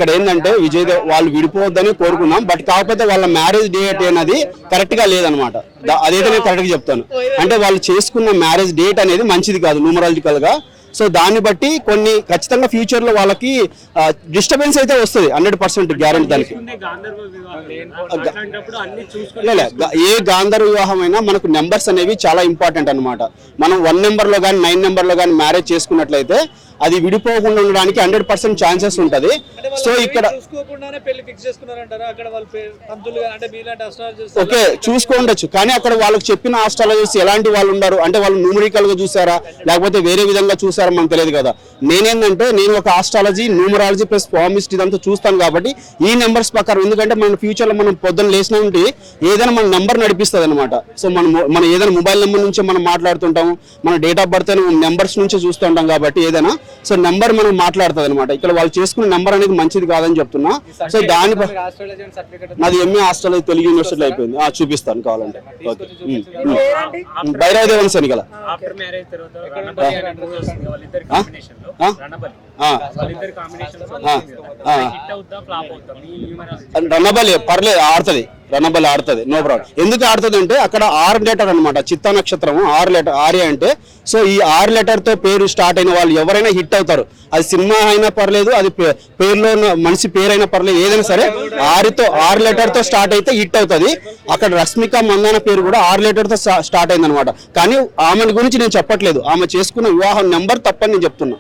ఇక్కడ ఏంటంటే విజయ్ వాళ్ళు విడిపోవద్దని కోరుకున్నాం. బట్ కాకపోతే వాళ్ళ మ్యారేజ్ డేట్ అనేది కరెక్ట్ గా లేదనమాట. అదైతే నేను కరెక్ట్ గా చెప్తాను. అంటే వాళ్ళు చేసుకున్న మ్యారేజ్ డేట్ అనేది మంచిది కాదు న్యూమరాలజికల్ గా. సో దాన్ని బట్టి కొన్ని ఖచ్చితంగా ఫ్యూచర్ లో వాళ్ళకి డిస్టర్బెన్స్ అయితే వస్తుంది 100% గ్యారెంటీ దానికి. ఏ గాంధర్వ వివాహం అయినా మనకు నెంబర్స్ అనేవి చాలా ఇంపార్టెంట్ అనమాట. మనం 1 నెంబర్ లో కానీ 9 నెంబర్ లో కానీ మ్యారేజ్ చేసుకున్నట్లయితే అది విడిపోకుండా ఉండడానికి 100% ఛాన్సెస్ ఉంటది. సో ఇక్కడ ఓకే చూసుకోండొచ్చు, కానీ అక్కడ వాళ్ళకి చెప్పిన ఆస్ట్రాలజర్స్ ఎలాంటి వాళ్ళు ఉన్నారు అంటే వాళ్ళు న్యూమరికల్ గా చూసారా లేకపోతే వేరే విధంగా చూసారా మనకు తెలియదు కదా. నేను ఒక ఆస్ట్రాలజీ, న్యూమరాలజీ ప్లస్ ఫార్మిస్ట్ ఇదంతా చూస్తాను కాబట్టి ఈ నెంబర్స్ ప్రకారం, ఎందుకంటే మన ఫ్యూచర్ లో మనం పొద్దున్న లేచిన ఉంటే ఏదైనా మన నెంబర్ నడిపిస్తుంది అనమాట. సో మనం ఏదైనా మొబైల్ నెంబర్ నుంచి మనం మాట్లాడుతుంటాము, మన డేట్ ఆఫ్ బర్త్ నెంబర్స్ నుంచి చూస్తూ ఉంటాం కాబట్టి ఏదైనా సో నెంబర్ మనం మాట్లాడుతుంది అనమాట. ఇక్కడ వాళ్ళు చేసుకున్న నెంబర్ అనేది మంచిది కాదని చెప్తున్నా. సో దాని నాది ఎంఏ ఆస్ట్రాలజీ తెలుగు యూనివర్సిటీలో అయిపోయింది. చూపిస్తాను కావాలంటే. ఓకే, భైరవదేవన్ శనిగల రన్నబలి పర్లేదు, ఆడుతుంది. రన్నబలి ఆడుతుంది, నో ప్రాబ్లం. ఎందుకు ఆడుతుంది అంటే అక్కడ 6 లెటర్ అనమాట. చిత్తా నక్షత్రం 6 లెటర్, ఆర్య అంటే. సో ఈ 6 లెటర్ తో పేరు స్టార్ట్ అయిన వాళ్ళు ఎవరైనా హిట్ అవుతారు. అది సినిమా అయినా పర్లేదు, అది పేరులో మనిషి పేరైనా పర్లేదు, ఏదైనా సరే 6 లెటర్ తో స్టార్ట్ అయితే హిట్ అవుతుంది. అక్కడ రష్మిక మందాన పేరు కూడా 6 లెటర్ తో స్టార్ట్ అయింది అనమాట. కానీ ఆమె గురించి నేను చెప్పట్లేదు, ఆమె చేసుకున్న వివాహం నెంబర్ తప్పని నేను చెప్తున్నా.